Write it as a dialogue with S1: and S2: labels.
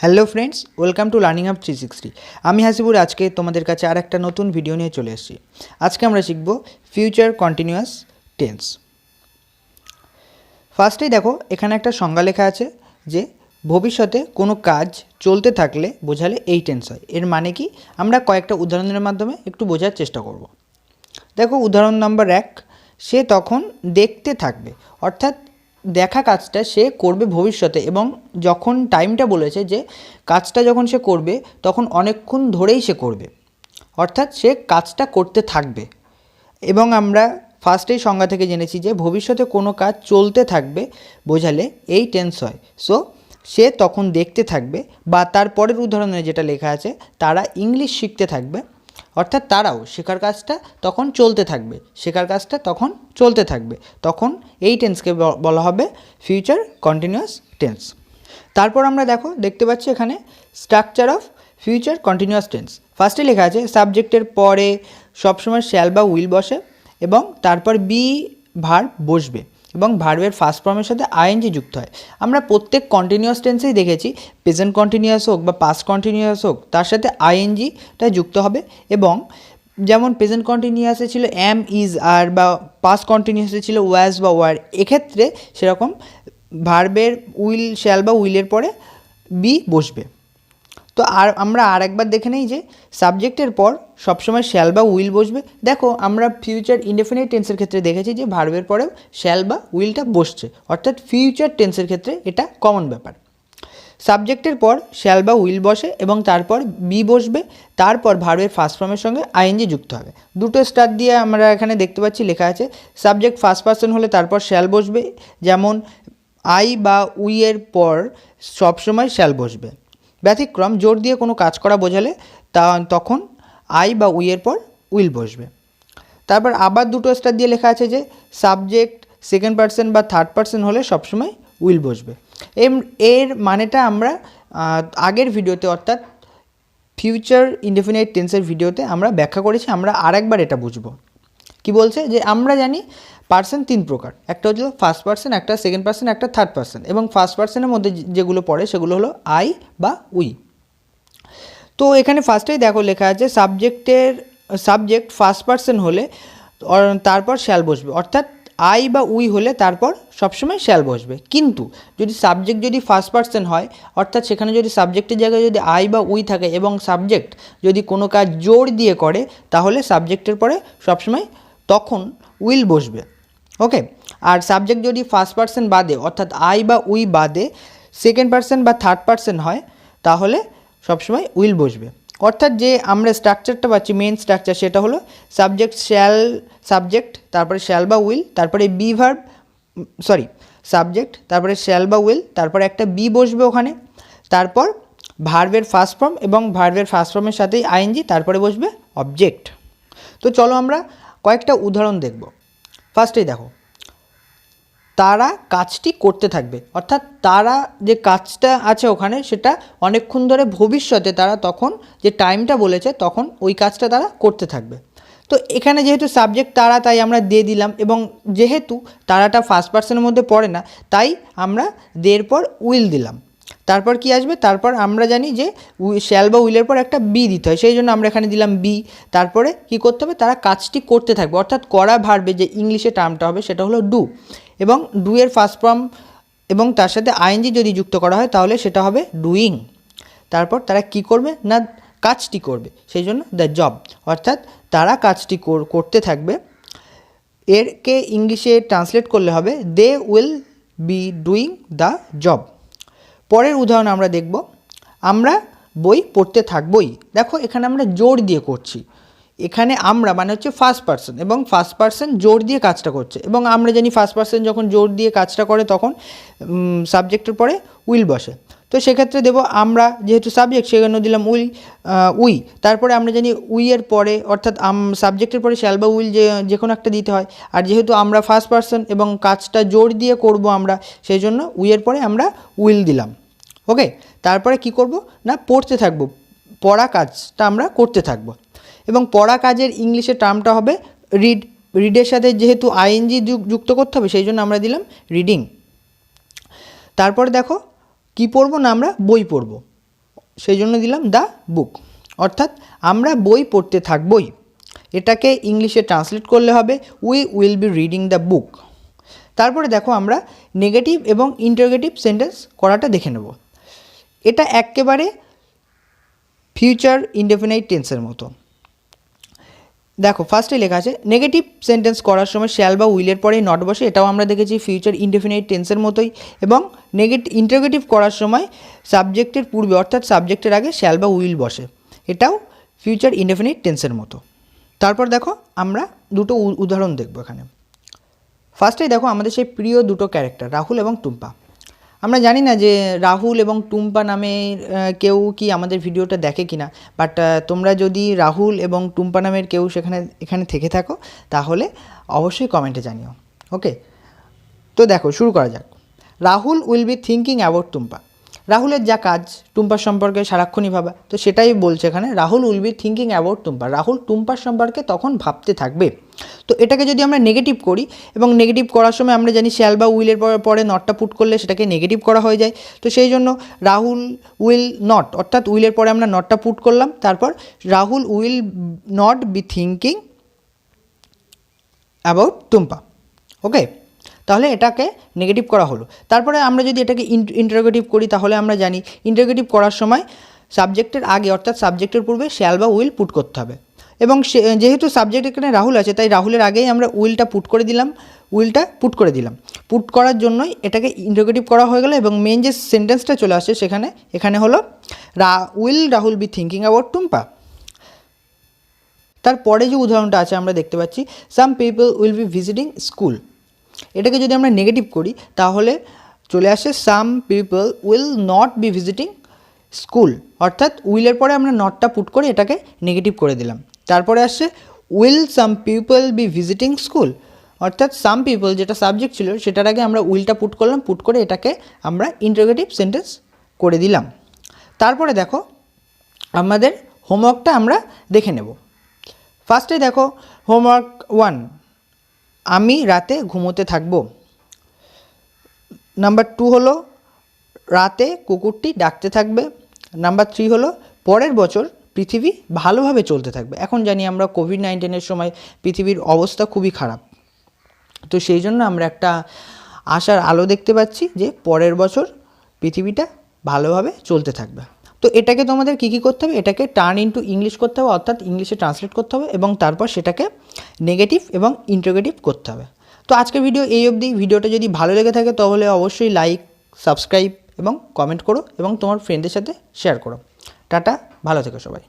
S1: Hello friends, welcome to learning hub 360। আমি হাসিবুর আজকে তোমাদের কাছে আর একটা নতুন ভিডিও নিয়ে চলে এসেছি। আজকে আমরা শিখব ফিউচার কন্টিনিউয়াস টেন্স। ফার্স্টেই দেখো এখানে একটা সংজ্ঞা লেখা আছে যে ভবিষ্যতে কোনো কাজ চলতে থাকলে বোঝালে এই টেন্স হয়। এর মানে কি আমরা কয়েকটা উদাহরণের মাধ্যমে একটু বোঝার চেষ্টা করব। দেখো উদাহরণ নাম্বার 1, সে তখন দেখতে থাকবে, অর্থাৎ দেখা কাজটা সে করবে ভবিষ্যতে এবং যখন টাইমটা বলেছে যে কাজটা যখন সে করবে তখন অনেকক্ষণ ধরেই সে করবে, অর্থাৎ সে কাজটা করতে থাকবে। এবং আমরা ফার্স্টেই সংজ্ঞা থেকে জেনেছি যে ভবিষ্যতে কোনো কাজ চলতে থাকবে বোঝালে এই টেন্স হয়। সো সে তখন দেখতে থাকবে, বা তার পরের উদাহরণে যেটা লেখা আছে তারা ইংলিশ শিখতে থাকবে, অর্থাৎ তারাও শেখার কাজটা তখন চলতে থাকবে, শেখার কাজটা তখন চলতে থাকবে, তখন এই টেন্সকে বলা হবে ফিউচার কন্টিনিউয়াস টেন্স। তারপর আমরা দেখতে পাচ্ছি এখানে structure of future continuous tense. ফার্স্টে লেখা আছে সাবজেক্টের পরে সবসময় শ্যাল বা উইল বসে এবং তারপর বি ভার্ব বসবে এবং ভার্বের ফার্স্ট ফর্মের সাথে আইএনজি যুক্ত হয়। আমরা প্রত্যেক কন্টিনিউয়াস টেন্সেই দেখেছি প্রেজেন্ট কন্টিনিউয়াস হোক বা পাস্ট কন্টিনিউয়াস হোক তার সাথে আইএনজিটা যুক্ত হবে। এবং যেমন প্রেজেন্ট কন্টিনিউয়াসে ছিল অ্যাম, ইজ, আর, বা পাস্ট কন্টিনিউয়াসে ছিল ওয়াজ বা ওয়ার, এক্ষেত্রে সেরকম ভার্বের উইল শ্যাল বা উইলের পরে বি বসবে। তো আমরা একবার দেখে নেই যে সাবজেক্টের পর সবসময় শ্যাল বা উইল বসবে। দেখো আমরা ফিউচার ইনডেফিনিট টেন্সের ক্ষেত্রে দেখেছি যে ভার্বের পরেও শ্যাল বা উইলটা বসছে, অর্থাৎ ফিউচার টেন্সের ক্ষেত্রে এটা কমন ব্যাপার। সাবজেক্টের পর শ্যাল বা উইল বসে এবং তারপর বি বসবে, তারপর ভার্বের ফার্স্ট ফর্মের সঙ্গে আইএনজি যুক্ত হবে। দুটো স্টার দিয়ে আমরা এখানে দেখতে পাচ্ছি লেখা আছে সাবজেক্ট ফার্স্ট পারসন হলে তারপর শ্যাল বসবে, যেমন আই বা উই এর পর সবসময় শ্যাল বসবে। ব্যতিক্রম জোর দিয়ে কোনো কাজ করা বোঝালে তখন আই বা উই এর পর উইল বসবে। তারপর আবার দুটো স্টার দিয়ে লেখা আছে যে সাবজেক্ট সেকেন্ড পারসন বা থার্ড পারসন হলে সবসময় উইল বসবে। এর মানেটা আমরা আগের ভিডিওতে, অর্থাৎ ফিউচার ইনডেফিনিট টেন্সের ভিডিওতে আমরা ব্যাখ্যা করেছি। আমরা আরেকবার এটা বুঝবো। কি বলছে যে আমরা জানি পার্সন 3 প্রকার, একটা হলো ফার্স্ট পার্সন, একটা সেকেন্ড পার্সন, একটা থার্ড পার্সন, এবং ফার্স্ট পার্সনের মধ্যে যেগুলো পড়ে সেগুলো হলো আই বা উই। তো এখানে ফার্স্টেই দেখো লেখা আছে সাবজেক্ট ফার্স্ট পার্সন হলে তারপর শ্যাল বসবে, অর্থাৎ আই বা উই হলে তারপর সবসময় শ্যাল বসবে। কিন্তু যদি সাবজেক্ট যদি ফার্স্ট পার্সন হয়, অর্থাৎ সেখানে যদি সাবজেক্টের জায়গায় যদি আই বা উই থাকে এবং সাবজেক্ট যদি কোনো কাজ জোর দিয়ে করে, তাহলে সাবজেক্টের পরে সবসময় তখন উইল বসবে। ওকে, আর সাবজেক্ট যদি ফার্স্ট পার্সন বাদে, অর্থাৎ আই বা উই বাদে সেকেন্ড পার্সন বা থার্ড পার্সন হয়, তাহলে সবসময় উইল বসবে। অর্থাৎ যে আমরা স্ট্রাকচারটা পাচ্ছি, মেন স্ট্রাকচার, সেটা হলো সাবজেক্ট তারপরে শ্যাল বা উইল, তারপরে বি ভার্ব, সাবজেক্ট তারপরে শ্যাল বা উইল, তারপরে একটা বি বসবে ওখানে, তারপর ভার্বের ফার্স্ট ফর্ম এবং ভার্বের ফার্স্ট ফর্মের সাথেই আইএনজি, তারপরে বসবে অবজেক্ট। তো চলো আমরা কয়েকটা উদাহরণ দেখব। ফার্স্টেই দেখো তারা কাজটি করতে থাকবে, অর্থাৎ তারা যে কাজটা আছে ওখানে সেটা অনেকক্ষণ ধরে ভবিষ্যতে তারা তখন যে টাইমটা বলেছে তখন ওই কাজটা তারা করতে থাকবে। তো এখানে যেহেতু সাবজেক্ট তারা, তাই আমরা দিয়ে দিলাম, এবং যেহেতু তারাটা ফার্স্ট পার্সনের মধ্যে পড়ে না তাই আমরা দের পর উইল দিলাম। তারপর কি আসবে, তারপর আমরা জানি যে শ্যাল বা উইলের পর একটা বি দিতে হয়, সেই জন্য আমরা এখানে দিলাম বি। তারপরে কি করতে হবে, তারা কাজটি করতে থাকবে, অর্থাৎ করা ভার্বে যে ইংলিশে টার্মটা হবে সেটা হলো ডু, এবং ডু এর ফার্স্ট ফর্ম এবং তার সাথে আইএনজি যদি যুক্ত করা হয় তাহলে সেটা হবে ডুইং। তারপর তারা কি করবে না কাজটি করবে, সেই জন্য দ্য জব, অর্থাৎ তারা কাজটি করতে থাকবে। এরকে ইংলিশে ট্রান্সলেট করলে হবে they will be doing the job. পরের উদাহরণ আমরা দেখব, আমরা বই পড়তে থাকবই। দেখো এখানে আমরা জোর দিয়ে করছি, এখানে আমরা মানে হচ্ছে ফার্স্ট পার্সন এবং ফার্স্ট পার্সন জোর দিয়ে কাজটা করছে, এবং আমরা জানি ফার্স্ট পার্সন যখন জোর দিয়ে কাজটা করে তখন সাবজেক্টের পরে উইল বসে। তো সেক্ষেত্রে দেবো আমরা যেহেতু সাবজেক্ট সেজন্য দিলাম উই। তারপরে আমরা জানি উই এর পরে, অর্থাৎ সাবজেক্টের পরে শ্যাল বা উইল যে কোনো একটা দিতে হয়, আর যেহেতু আমরা ফার্স্ট পার্সন এবং কাজটা জোর দিয়ে করব আমরা, সেই জন্য উই এর পরে আমরা উইল দিলাম। ওকে, তারপরে কি করব না পড়তে থাকবো, পড়া কাজটা আমরা করতে থাকবো, এবং পড়া কাজের ইংলিশে টার্মটা হবে রিড। রিডের সাথে যেহেতু আইএনজি যুক্ত করতে হবে সেই জন্য আমরা দিলাম রিডিং। তারপরে দেখো কি পড়বো না আমরা বই পড়বো, সেই জন্য দিলাম দ্য বুক, অর্থাৎ আমরা বই পড়তে থাকবই। এটাকে ইংলিশে ট্রান্সলেট করলে হবে we will be reading the book. তারপরে দেখো আমরা নেগেটিভ এবং ইন্টারোগেটিভ সেন্টেন্স করাটা দেখে নেব। এটা একেবারে ফিউচার ইনডেফিনাইট টেন্সের মতো। দেখো ফার্স্টে লেখা আছে নেগেটিভ সেন্টেন্স করার সময় শ্যাল বা উইলের পরেই নট বসে, এটাও আমরা দেখেছি ফিউচার ইনডেফিনাইট টেন্সের মতোই। এবং ইন্টারোগেটিভ করার সময় সাবজেক্টের পূর্বে অর্থাৎ সাবজেক্টের আগে শ্যাল বা উইল বসে, এটাও ফিউচার ইনডেফিনাইট টেন্সের মতো। তারপর দেখো আমরা দুটো উদাহরণ দেখব এখানে। ফার্স্টেই দেখো আমাদের সেই প্রিয় দুটো ক্যারেক্টার রাহুল এবং টুম্পা। আমরা জানি না যে রাহুল এবং টুম্পা নামে কেউ কি আমাদের ভিডিওটা দেখে কিনা, বাট তোমরা যদি রাহুল এবং টুম্পা নামের কেউ এখানে থেকে থাকো তাহলে অবশ্যই কমেন্টে জানিও। ওকে, তো দেখো শুরু করা যাক। Rahul will be thinking about Tumpa. রাহুলের যা কাজ টুম্পার সম্পর্কে সারাক্ষণই ভাবা, তো সেটাই বলছে এখানে Rahul will be thinking about Tumpa. Rahul টুম্পার সম্পর্কে তখন ভাবতে থাকবে। তো এটাকে যদি আমরা নেগেটিভ করি, এবং নেগেটিভ করার সময় আমরা জানি শ্যাল বা উইলের পরে নটটা পুট করলে সেটাকে নেগেটিভ করা হয়ে যায়। তো সেই জন্য রাহুল উইল নট, অর্থাৎ উইলের পরে আমরা নটটা পুট করলাম, তারপর Rahul will not be thinking about Tumpa. Okay, তাহলে এটাকে নেগেটিভ করা হলো। তারপরে আমরা যদি এটাকে ইন্টারোগেটিভ করি, তাহলে আমরা জানি ইন্টারোগেটিভ করার সময় সাবজেক্টের আগে অর্থাৎ সাবজেক্টের পূর্বে শ্যাল বা উইল পুট করতে হবে। এবং যেহেতু সাবজেক্ট এখানে রাহুল আছে, তাই রাহুলের আগেই আমরা উইলটা পুট করে দিলাম। পুট করার জন্যই এটাকে ইন্টারোগেটিভ করা হয়ে গেল। এবং মেন যে সেন্টেন্সটা চলে আসছে এখানে হলো will Rahul be thinking about Tumpa. তারপরে যে উদাহরণটা আছে আমরা দেখতে পাচ্ছি some people will be visiting school. এটাকে যদি আমরা নেগেটিভ করি তাহলে চলে আসে some people will not be visiting school, অর্থাৎ উইলের পরে আমরা নটটা পুট করে এটাকে নেগেটিভ করে দিলাম। তারপরে আসছে will some people B visiting school, অর্থাৎ সাম পিপল যেটা সাবজেক্ট ছিল সেটার আগে আমরা উইলটা পুট করলাম, পুট করে এটাকে আমরা ইন্টারোগেটিভ সেন্টেন্স করে দিলাম। তারপরে দেখো আমাদের হোমওয়ার্কটা আমরা দেখে নেব। ফার্স্টে দেখো হোমওয়ার্ক 1, আমি রাতে ঘুমোতে থাকবো। নাম্বার 2 হলো রাতে কুকুরটি ডাকতে থাকবে। নাম্বার 3 হলো পরের বছর পৃথিবী ভালোভাবে চলতে থাকবে। এখন জানি আমরা কোভিড-19 সময় পৃথিবীর অবস্থা খুবই খারাপ, তো সেই জন্য আমরা একটা আশার আলো দেখতে পাচ্ছি যে পরের বছর পৃথিবীটা ভালোভাবে চলতে থাকবে। তো এটাকে তোমাদের কী করতে হবে, এটাকে টার্ন ইনটু ইংলিশ করতে হবে, অর্থাৎ ইংলিশে ট্রান্সলেট করতে হবে এবং তারপর সেটাকে নেগেটিভ এবং ইন্টারোগেটিভ করতে হবে। তো আজকের ভিডিও এই অবধি। ভিডিওটা যদি ভালো লেগে থাকে তাহলে অবশ্যই লাইক, সাবস্ক্রাইব এবং কমেন্ট করো এবং তোমার ফ্রেন্ডদের সাথে শেয়ার করো। টাটা, ভালো থেকো সবাই।